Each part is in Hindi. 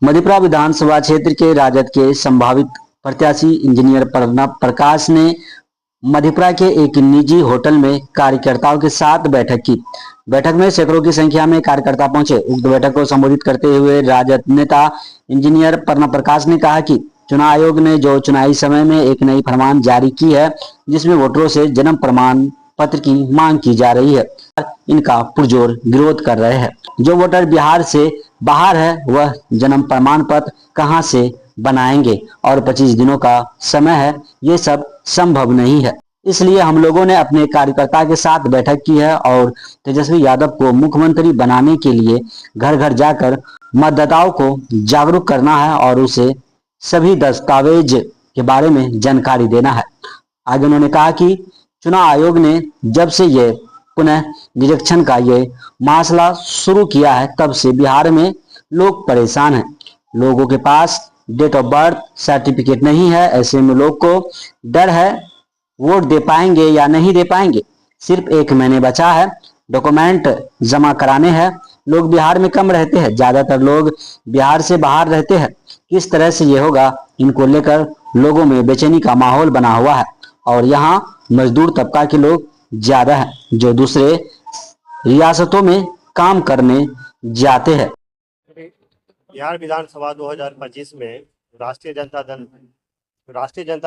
मधेपुरा विधानसभा क्षेत्र के राजद के संभावित प्रत्याशी इंजीनियर प्रणब प्रकाश ने मधेपुरा के एक निजी होटल में कार्यकर्ताओं के साथ बैठक की। बैठक में सैकड़ों की संख्या में कार्यकर्ता पहुंचे। उक्त बैठक को संबोधित करते हुए राजद नेता इंजीनियर प्रणब प्रकाश ने कहा कि चुनाव आयोग ने जो चुनावी समय में एक नई फरमान जारी की है, जिसमें वोटरों से जन्म प्रमाण पत्र की मांग की जा रही है, इनका पुरजोर विरोध कर रहे हैं। जो वोटर बिहार से बाहर है वह जन्म प्रमाण पत्र कहां से बनाएंगे और 25 दिनों का समय है, ये सब संभव नहीं है। इसलिए हम लोगों ने अपने कार्यकर्ता के साथ बैठक की है और तेजस्वी यादव को मुख्यमंत्री बनाने के लिए घर घर जाकर मतदाताओं को जागरूक करना है और उसे सभी दस्तावेज के बारे में जानकारी देना है। आगे उन्होंने कहा कि चुनाव आयोग ने जब से ये पुनः निरीक्षण का ये मामला शुरू किया है, तब से बिहार में लोग परेशान हैं। लोगों के पास डेट ऑफ बर्थ सर्टिफिकेट नहीं है। ऐसे में लोग को डर है वोट दे पाएंगे या नहीं दे पाएंगे। सिर्फ 1 महीने बचा है, डॉक्यूमेंट जमा कराने हैं। लोग बिहार में कम रहते हैं, ज्यादातर लोग बिहार से बाहर रहते हैं। किस तरह से ये होगा, इनको लेकर लोगों में बेचैनी का माहौल बना हुआ है और यहाँ मजदूर तबका के लोग ज्यादा हैं जो दूसरे रियासतों में काम करने जाते हैं। बिहार विधानसभा 2025 में राष्ट्रीय जनता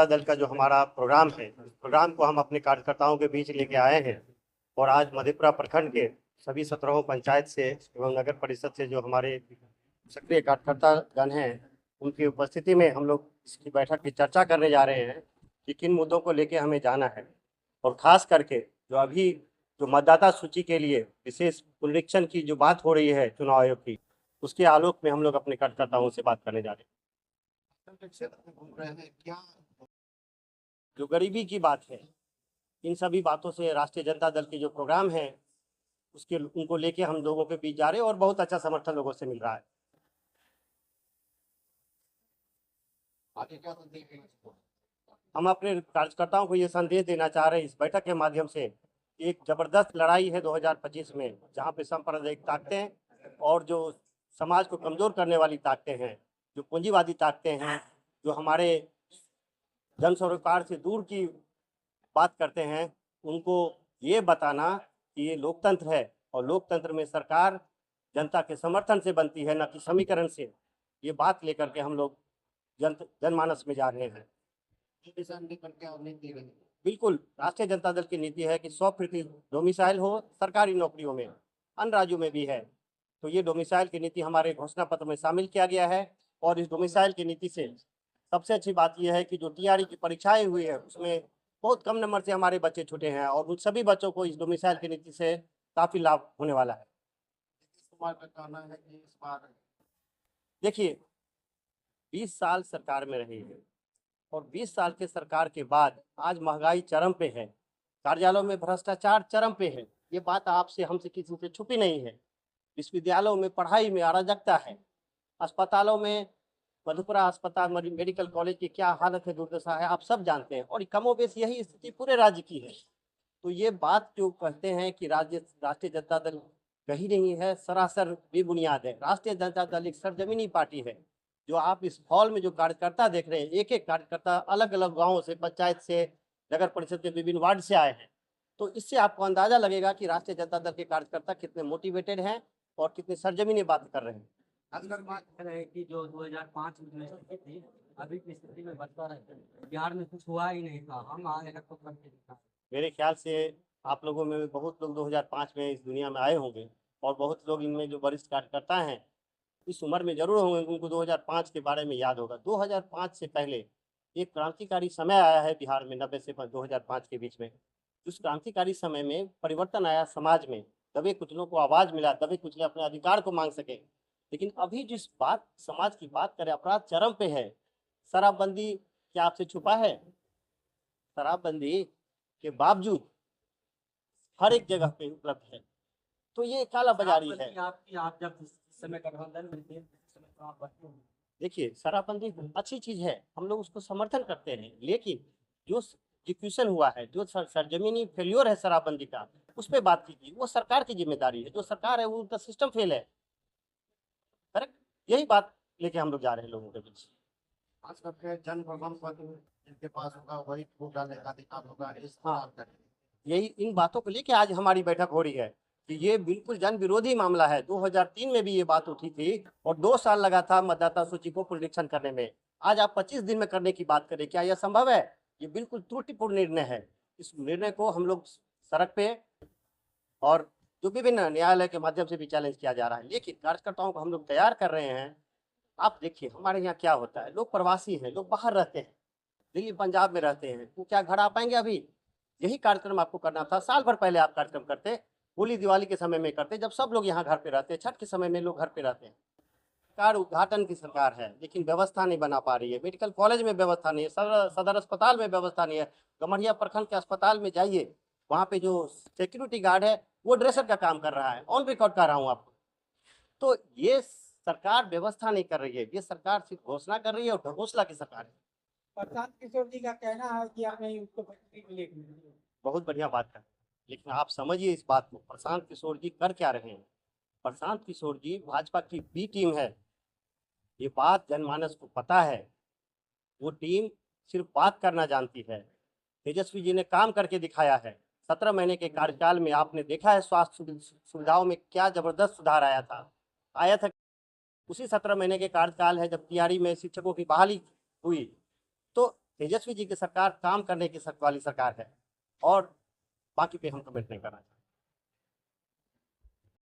दल का जो हमारा प्रोग्राम है, प्रोग्राम को हम अपने कार्यकर्ताओं के बीच लेके आए हैं और आज मधेपुरा प्रखंड के सभी 17 पंचायत से एवं नगर परिषद से जो हमारे सक्रिय कार्यकर्ता गण हैं, उनकी उपस्थिति में हम लोग इसकी बैठक की चर्चा करने जा रहे हैं कि किन मुद्दों को लेके हमें जाना है और खास करके जो अभी जो मतदाता सूची के लिए विशेष पुनरीक्षण की जो बात हो रही है चुनाव आयोग की, उसके आलोक में हम लोग अपने कार्यकर्ताओं से बात करने जा रहे हैं। क्या जो गरीबी की बात है, इन सभी बातों से राष्ट्रीय जनता दल के जो प्रोग्राम है उसके उनको लेके हम लोगों के बीच जा रहे हैं और बहुत अच्छा समर्थन लोगों से मिल रहा है। आगे क्या संदेश हम अपने कार्यकर्ताओं को ये संदेश देना चाह रहे हैं इस बैठक के माध्यम से। एक जबरदस्त लड़ाई है 2025 में, जहाँ पे सांप्रदायिक ताकतें और जो समाज को कमजोर करने वाली ताकतें हैं, जो पूंजीवादी ताकतें हैं, जो हमारे जन सरोकार से दूर की बात करते हैं, उनको ये बताना कि ये लोकतंत्र है और लोकतंत्र में सरकार जनता के समर्थन से बनती है, न कि समीकरण से। ये बात लेकर के हम लोग जनमानस में जा रहे हैं। बिल्कुल, राष्ट्रीय जनता दल की नीति है कि 100% डोमिसाइल हो सरकारी नौकरियों में, अन्य राज्यों में भी है। तो ये डोमिसाइल की नीति हमारे घोषणा पत्र में शामिल किया गया है और इस डोमिसाइल की नीति से सबसे अच्छी बात यह है कि जो टीआरई की परीक्षाएं हुई है उसमें बहुत कम नंबर से हमारे बच्चे छूटे हैं और उन सभी बच्चों को इस डोमिसाइल की नीति से काफ़ी लाभ होने वाला है। देखिए, 20 साल सरकार में रही है और 20 साल के सरकार के बाद आज महंगाई चरम पे है, कार्यालयों में भ्रष्टाचार चरम पे है। ये बात आपसे हमसे किसी से छुपी नहीं है। विश्वविद्यालयों में पढ़ाई में अराजकता है, अस्पतालों में मधेपुरा अस्पताल मेडिकल कॉलेज की क्या हालत है, दुर्दशा है, आप सब जानते हैं और कमोबेश यही स्थिति पूरे राज्य की है। तो ये बात जो कहते हैं कि राष्ट्रीय जनता दल कहीं नहीं है, सरासर बेबुनियाद है। राष्ट्रीय जनता दल एक सरजमीनी पार्टी है। जो आप इस हॉल में जो कार्यकर्ता देख रहे हैं, एक एक कार्यकर्ता अलग अलग गाँवों से, पंचायत से, नगर परिषद के विभिन्न वार्ड से आए हैं। तो इससे आपको अंदाजा लगेगा कि राष्ट्रीय जनता दल के कार्यकर्ता कितने मोटिवेटेड हैं और कितनी सरजमीनी बात कर रहे हैं। अगर बात करें कि जो 2005 में स्थिति थी, अभी की स्थिति में बदतर है, बिहार में कुछ हुआ ही नहीं था, हम आगे तो करके दिखा। मेरे ख्याल से आप लोगों में बहुत लोग 2005 में इस दुनिया में आए होंगे और बहुत लोग इनमें जो वरिष्ठ कार्यकर्ता हैं इस उम्र में जरूर होंगे, उनको 2005 के बारे में याद होगा। 2005 से पहले एक क्रांतिकारी समय आया है बिहार में, 90 से 2005 के बीच में। उस क्रांतिकारी समय में परिवर्तन आया समाज में, दबे कुचलों को आवाज़ मिला, दबे कुचले अपने अधिकार को मांग सके। लेकिन अभी जिस बात समाज की बात करें, अपराध चरम पे है। शराबबंदी क्या आपसे छुपा है? शराबबंदी के बावजूद हर एक जगह पे उपलब्ध है। तो ये काला बाजारी है। आप जब समय गठबंधन में थे, देखिए, शराबबंदी अच्छी चीज है, हम लोग उसको समर्थन करते हैं, लेकिन जो एग्जीक्यूशन हुआ है, जो सरजमीनी फेल्योर है शराबबंदी का, उस पर बात कीजिए। वो सरकार की जिम्मेदारी है, जो सरकार है वो उनका सिस्टम फेल है। करेक्ट, यही बात लेके हम लोग जा रहे हैं लोगों के बीच। खास करके जन प्रमाण पत्र जिनके पास होगा वही वोट डालने का अधिकार होगा, इस हाँ। बात का। यही इन बातों को लेके आज हमारी बैठक हो रही है कि ये बिल्कुल जन विरोधी मामला है। 2003 में भी ये बात उठी थी और 2 साल लगा था मतदाता सूची को पुनरीक्षण करने में। आज आप 25 दिन में करने की बात करें, क्या यह संभव है? ये बिल्कुल त्रुटिपूर्ण निर्णय है। इस निर्णय को हम लोग सड़क पे और जो विभिन्न न्यायालय के माध्यम से भी चैलेंज किया जा रहा है, लेकिन कार्यकर्ताओं को हम लोग तैयार कर रहे हैं। आप देखिए हमारे यहाँ क्या होता है, लोग प्रवासी हैं, लोग बाहर रहते हैं, दिल्ली पंजाब में रहते हैं, वो क्या घर आ पाएंगे अभी? यही कार्यक्रम आपको करना था, साल भर पहले आप कार्यक्रम करते, होली दिवाली के समय में करते, जब सब लोग यहाँ घर पे रहते हैं, छठ के समय में लोग घर पे रहते हैं। सरकार उद्घाटन की सरकार है, लेकिन व्यवस्था नहीं बना पा रही है। मेडिकल कॉलेज में व्यवस्था नहीं है, सदर अस्पताल में व्यवस्था नहीं है। गम्हरिया प्रखंड के अस्पताल में जाइए, वहाँ पे जो सिक्योरिटी गार्ड है वो ड्रेसर का काम कर रहा है, ऑन रिकॉर्ड कर रहा हूँ आपको। तो ये सरकार व्यवस्था नहीं कर रही है, ये सरकार सिर्फ घोषणा कर रही है और ढकोसला की सरकार है। प्रशांत किशोर जी का कहना है कि हमें उसको बख्शी मिलेगी। बहुत बढ़िया बात है, लेकिन आप समझिए इस बात को, प्रशांत किशोर जी कर क्या रहे हैं? प्रशांत किशोर जी भाजपा की बी टीम है, ये बात जनमानस को पता है। वो टीम सिर्फ बात करना जानती है। तेजस्वी जी ने काम करके दिखाया है। 17 महीने के कार्यकाल में आपने देखा है स्वास्थ्य सुविधाओं में क्या जबरदस्त सुधार आया था। उसी 17 महीने के कार्यकाल है जब तिहाड़ी में शिक्षकों की बहाली हुई। तो तेजस्वी जी की सरकार काम करने की वाली सरकार है, और बाकी पे हम कमेंट नहीं करना चाहते।